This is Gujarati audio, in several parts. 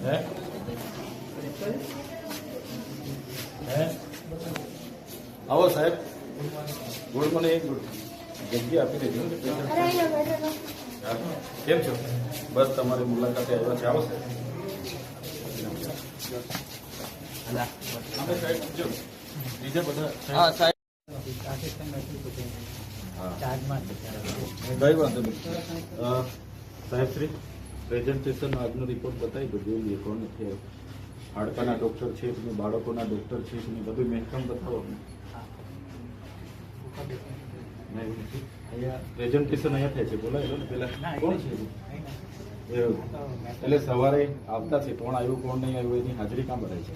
હે હે આવો સાહેબ. Good morning. જગ્યા આપી દેજો. કેમ છો? બસ તમારી મુલાકાતે આવ્યા છે. આવો સાહેબ. બીજા બધા સાહેબ કઈ વાંધો નહીં. સાહેબ શ્રી પ્રેઝન્ટેશન આજનો રિપોર્ટ બતાવી દો. જોઈ લઈએ કોણ નથી આવ્યો. હાડકાના ડોક્ટર છે, તમે બાળકોના ડોક્ટર છે, તમે બધું મહેકમ બતાવો. અહીંયા પ્રેઝન્ટેશન અહીંયા થાય છે. બોલાય ને પેલા કોણ છે? એટલે સવારે આવતા છે, કોણ આવ્યું કોણ નહીં આવ્યું એની હાજરી કામ ભરાય છે.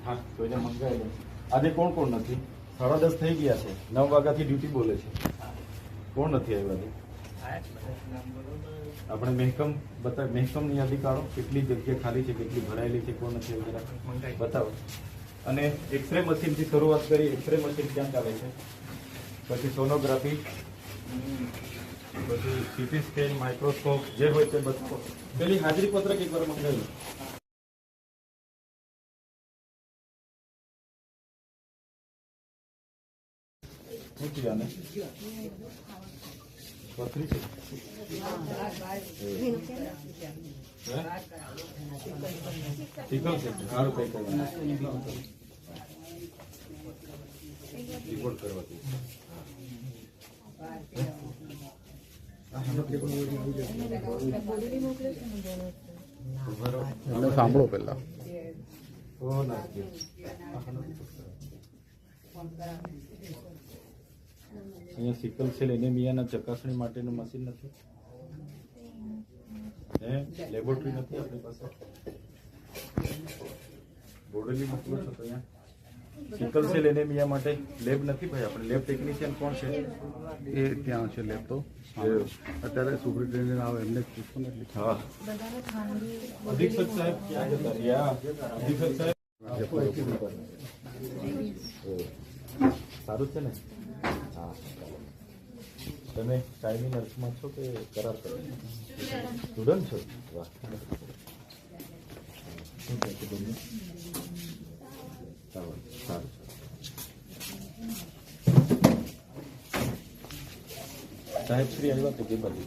હા, કોઈને મંગાવેલું. આજે કોણ કોણ નથી? 10:30 થઈ ગયા છે. 9 વાગ્યાથી ડ્યુટી બોલે છે. કોણ નથી આવ્યું? આપણે મહેકમ બતાવ. મહેકમની યાદી કાઢો. કેટલી જગ્યા ખાલી છે, કેટલી ભરાયેલી છે, કોણ નથી આવ્યું બતાવો. અને એક્સરે મશીનથી શરૂઆત કરી. એક્સરે મશીન ક્યાં ચાલે છે, પછી સોનોગ્રાફી, પછી સીટી સ્કેન, માઇક્રોસ્કોપ જે હોય તે બતાવો. પેલી હાજરી પત્રક એકવાર મંગાવ્યું. મૂકી આને પથરી છે. ઠીક છે. સારું કઈ કરવાનું રિપોર્ટ કરવાથી. સાંભળો પેલા. અહીંયા સિકલ સેલ એનેમિયાના ચકાસણી માટેનું મશીન નથી. લેબોરેટરી નથી આપણી પાસે. બોડેલી મોકલો છો તો અહીંયા સિકલ સેલ એનેમિયા માટે લેબ નથી ભાઈ. આપણે લેબ ટેકનિશિયન કોણ છે? એ ત્યાં છે લેબ. તો અત્યારે સુપ્રિન્ટેન્ડન્ટ આવે એમને પૂછો ને. હા, અધિક્ષક સાહેબ ક્યાં જતા રહ્યા? અધિક્ષક સાહેબ સારું છે ને? હા. તમે કાયમી નર્સમાં છો કે કરાર કરો? સ્ટુડન્ટ છો? વાહ. શું કહે છે તમને? સારું સારું. સાહેબ શ્રી આવ્યા તો કે બાજુ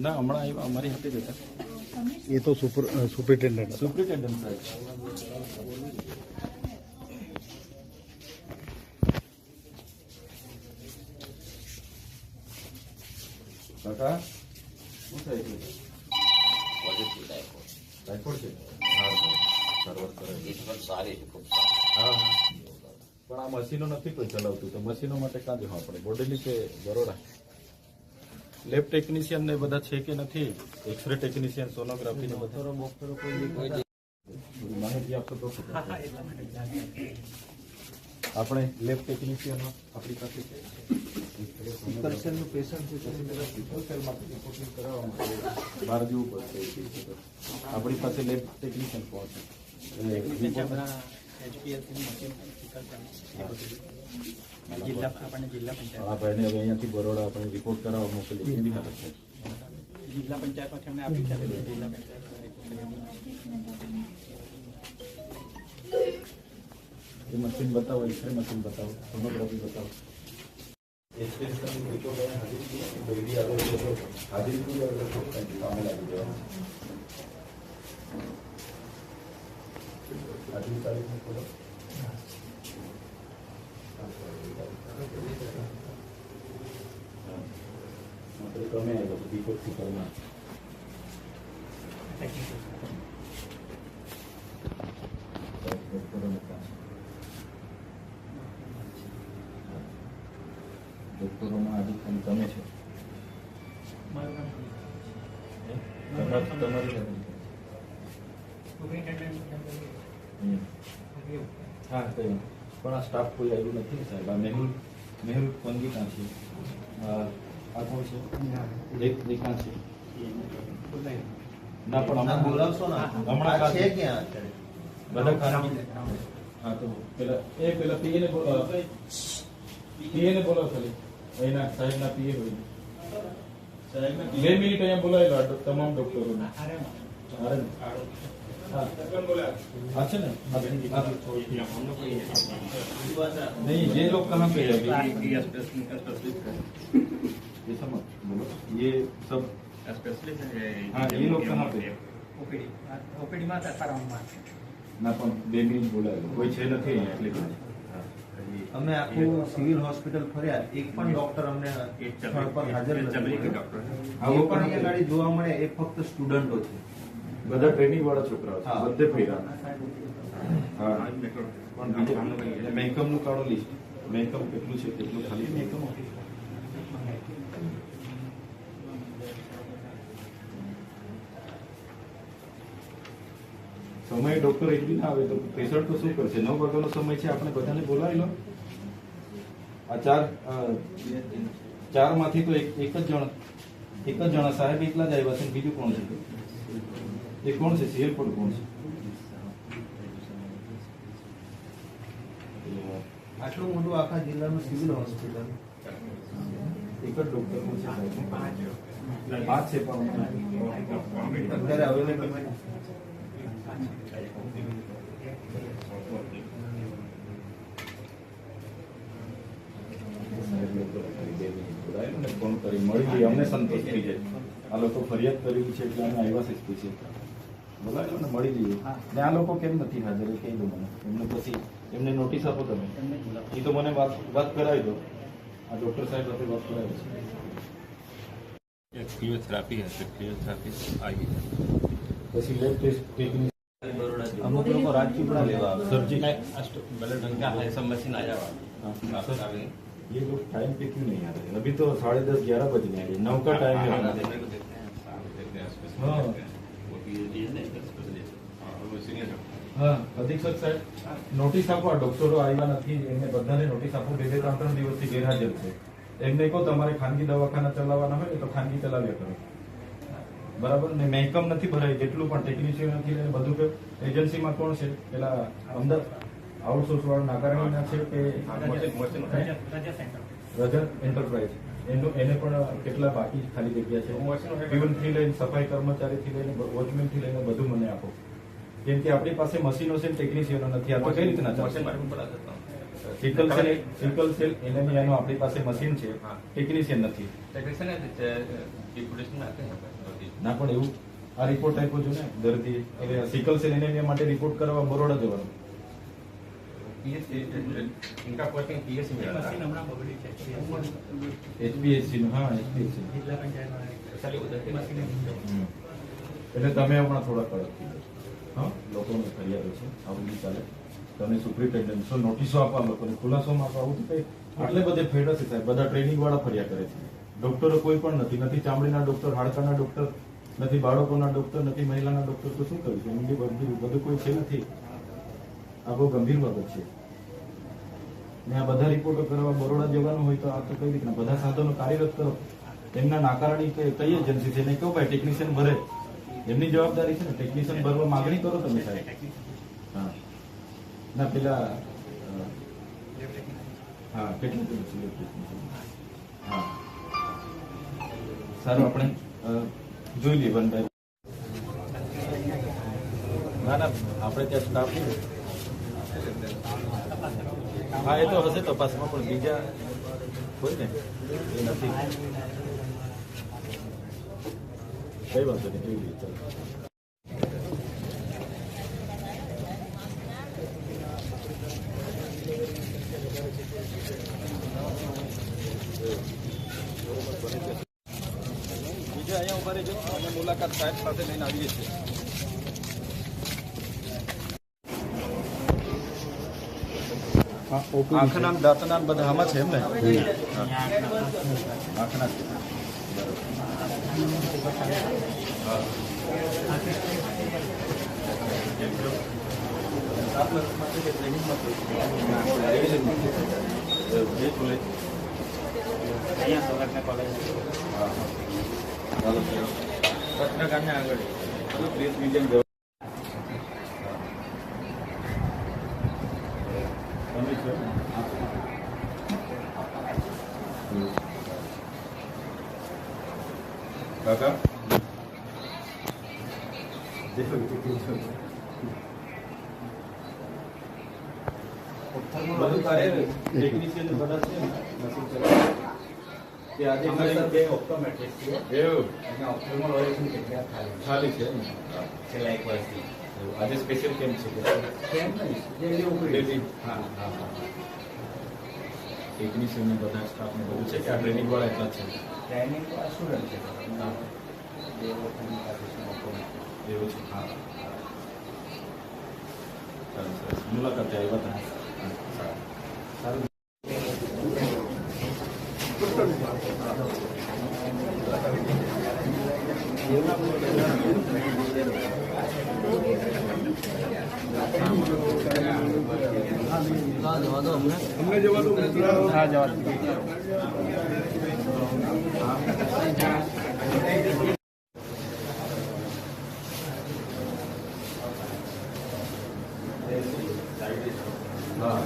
ના હમણાં આવ્યા અમારી હાથે જ હતા. એ તો સુપ્રિન્ટેન્ડન્ટ સુપ્રિન્ટેન્ડન્ટ સાહેબ. કાકા શું થાય છે? ટાઈફોઇડ છે. સારી છે. હા, પણ આ મશીનો નથી કોઈ ચલાવતું. તો મશીનો માટે ક્યાં જવું આપણે? બોડેલી કે બરોડા? લેબ ટેકનિશિયન ને બધા છે કે નથી? એક્સરે ટેકનિશિયન, સોનોગ્રાફી ને બધા માહિતી આપશો તો. આપણે લેબ ટેકનિશિયન આપણી પાસે છે. સિકલસેલનું પેશન્ટ છે, સિકલસેલમાંથી રિપોર્ટિંગ કરાવવા માટે બહાર જવું પડશે. આપણી પાસે લેબ ટેકનિશિયન કોણ છે? હા ભાઈને હવે અહીંયાથી બરોડા આપણે રિપોર્ટ કરાવવા મોકલીએ. કેવી હાલત છે? જિલ્લા પંચાયતમાંથી અમને આપી છે. જિલ્લા પંચાયત એ મશીન બતાવો, એક્સરે મશીન બતાવો, સોનોગ્રાફી બતાવો. હાજરી આવે હાજરી કામે લાગી જવાનું. આજની તારીખ મૂકો. તમે આવ્યો દીપક સિકલમાં. ડોક્ટરોમાં આજે તમે છો. તમારી હા કઈ પણ આ સ્ટાફ કોઈ આવ્યું નથી ને સાહેબ. આ મેહુલ પંગી કાં છે? આ કોણ છે? ક્યાં છે? ના પણ હમણાં બોલાવશો ને. હમણાં છે ક્યાં? બધા ખાનગી. હા તો પેલા પીએને બોલાવો ખાલી. એના સાહેબના પીએ હોય. 2 મિનિટ અહીંયા બોલાવી લો આ તમામ ડોક્ટરોને. અરે हाँ अच्छा ना नहीं ये लोग कहाँ पे है अभी ये समझ बोलो ये सब हाँ ये लोग कहाँ पे ઓપીડી માં સારામાં ના પણ 2 મિનિટ બોલાવી કોઈ છે નથી અહીંયા એટલે અમે આખું સિવિલ હોસ્પિટલ ફર્યા એક પણ ડોક્ટર અમને સ્થળ પર હાજર નથી. એ પણ અહીંયા ગાડી જોવા મળે એ ફક્ત સ્ટુડન્ટો છે. બધા ટ્રેનિંગ વાળા છોકરાઓ છે હા. બધે ફર્યા હા પણ બીજે મહેકમ નું કાઢો લિસ્ટ મહેકમ કેટલું છે કેટલું ખાલી મહેકમ સમય ડોક્ટર એક બી ના આવે તો પેશન્ટ તો શું કરશે 9 વાગ્યાનો સમય છે આપણે બધાને બોલાવી લો આ ચાર માંથી તો એક જ જણા સાહેબ એકલા જ આવ્યા છે બીજું કોણ છે એ કોણ છે સીએલ પણ કોણ છે આટલું મોટું આખા જિલ્લાનું સિવિલ હોસ્પિટલ એક જ ડોક્ટર કોણ છે સાહેબ 5 છે પણ અત્યારે અવેલેબલ ફોન કરી મળી ગઈ અમને સંતોષ થઈ જાય આ લોકો ફરિયાદ કરેલી છે એટલે અમે આવ્યા છે સ્પેશિયલ બોલાવ્યો ને મળી જઈએ ને આ લોકો કેમ નથી હાજર એ કહી દો મને એમને પછી એમને નોટિસ આપો તમે એ તો મને વાત કરાવી દો આ ડોક્ટર સાહેબ સાથે વાત કરાવી છે ફિઝિયોથેરાપી હશે ફિઝિયોથેરાપી આવી પછી લેબ ટેસ્ટ ટેકનિક અમુક લોકો રાજપીપળા લેવા આવે. सर्जी ब्लड का है सब मशीन आया हुआ ये लोग टाइम पे क्यों नहीं आ रहे अभी तो 10:30 11 बजने आए 9 का टाइम है हाँ હા અધિક્ષક સાહેબ નોટિસ આપો આ ડોક્ટરો આવ્યા નથી એમને બધાને નોટિસ આપો 2-3 દિવસથી ગેરહાજર છે એમને કહો તમારે ખાનગી દવાખાના ચલાવવાના હોય ને તો ખાનગી ચલાવ્યા કરો બરાબર ને મહેકમ નથી ભરાય જેટલું પણ ટેકનિશિયન નથી ને બધું કે એજન્સીમાં કોણ છે પેલા અમદાવાદ આઉટસોર્સ વાળા નાકારણીના છે કે રજત એન્ટરપ્રાઇઝ એને પણ કેટલા બાકી ખાલી જગ્યા છે પીવન થી લઈને સફાઈ કર્મચારી થી લઈને વોચમેન થી લઈને બધું મને આપો કેમ કે આપણી પાસે મશીનો છે ટેકનિશિયનો નથી આ તો કઈ રીતના ચાલશે સિકલ સેલ એનેમિયાનો આપણી પાસે મશીન છે ટેકનિશિયન નથી ના પણ એવું આ રિપોર્ટ આપ્યો છો ને દર્દી હવે સિકલ સેલ એનેમિયા માટે રિપોર્ટ કરવા બરોડા જવાનું इनका पोस्टिंग पीएससी में મશીન હમણાં બગડી છે એચપીએસસી નું હા એચપીએસસી જિલ્લા પંચાયતમાં મશીન એટલે તમે હમણાં થોડા કડક થઈ જશો હા લોકોને ફરિયાદો છે આવું નહીં ચાલે તમે સુપ્રિન્ટેન્ડન્ટ છો નોટિસો આપવા લોકોને ખુલાસોમાં આપવા આવું તો કઈ આટલે બધે ફેડ હશે સાહેબ બધા ટ્રેનિંગ વાળા ફરિયાદ કરે છે ડોક્ટરો કોઈ પણ નથી ચામડીના ડોક્ટર હાડકાના ડોક્ટર નથી બાળકોના ડોક્ટર નથી મહિલાના ડોક્ટર તો શું કરીશું એમની બધું કોઈ છે નથી આ બહુ ગંભીર બાબત છે ને આ બધા રિપોર્ટો કરવા બરોડા જવાનું હોય તો આ તો કઈ રીતના બધા સાધનો કાર્યરત કરો એમના નાકારણી કઈ એજન્સી છે એને કહો ભાઈ ટેકનિશિયન ભરે એમની જવાબદારી છે ને ટેકનિશિયન ભરવા માંગણી કરો તમે સાહેબ હા ના પેલા હા કેટલું હા સારું આપણે જોઈ લઈએ વન બાય ના આપણે ત્યાં સ્ટાફ હા એ તો હશે તપાસમાં પણ બીજા હોય ને એ નથી કઈ વાંધો નહીં એવી રીતે બીજા અહીંયા ઉભા રહેજો અમે મુલાકાત સાહેબ સાથે લઈને આવીએ છીએ આંખના દાંતના બધા આમાં છે એમ ને આંખના આગળ તમે છો કાકા બધું કરે ટેકનિશિયન બધા છે ને મશીન ચલાવે કે આજે અમારે બે ઓપ્ટોમેટ્રિક છે એવું અને ઓપ્ટોમોલોજી કેટલા ખાલી ખાલી છે ને હા. છેલ્લા એક વર્ષથી એવું. આજે સ્પેશિયલ કેમ છે કેમ નહીં ડેલી ઉપડી ડેલી હા હા હા ટેકનિશિયન ને બધા સ્ટાફ ને બધું છે કે આ ટ્રેનિંગ વાળા એટલા જ છે ટ્રેનિંગ તો આ સ્ટુડન્ટ છે હા. બે વખતની પાર્ટીશન ઓટોમેટિક એવું છે હા સારું સરસ મુલાકાતે આવ્યા હતા હા, સારું સારું હા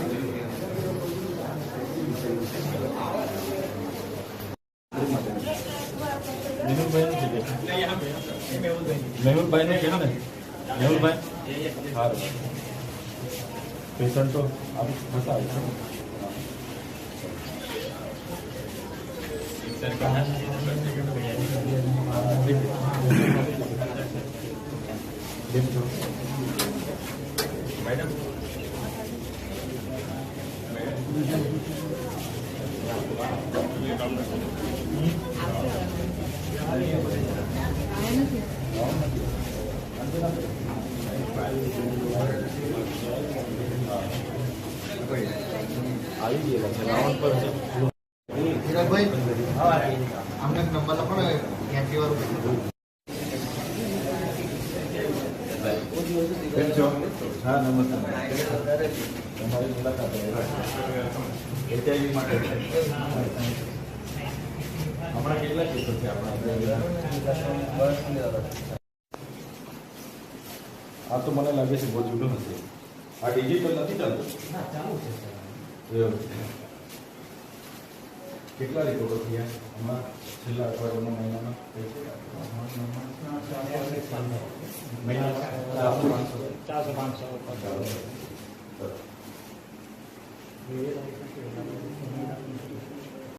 મેહુલભાઈ ને કેમ ને મેહુલભાઈ સારું પેશન્ટ તો આપણે હતા મેડમ આવી ગયેલા છે રાઉન્ડ પર છે અમને નંબર લખો ને ત્યાંથી વાળું કેમ છો હા નમસ્તે તમારી મુલાકાત એચઆઈવી માટે હમણાં કેટલા કેસો છે આપણા આ તો મને લાગે છે બહુ જૂનું હશે આ ડિજિટલ નથી ચાલતું એવું છે. કેટલા રિપોર્ટો થયા હમણાં છેલ્લા અઠવાડિયામાં મહિનામાં મહિનામાં 400-500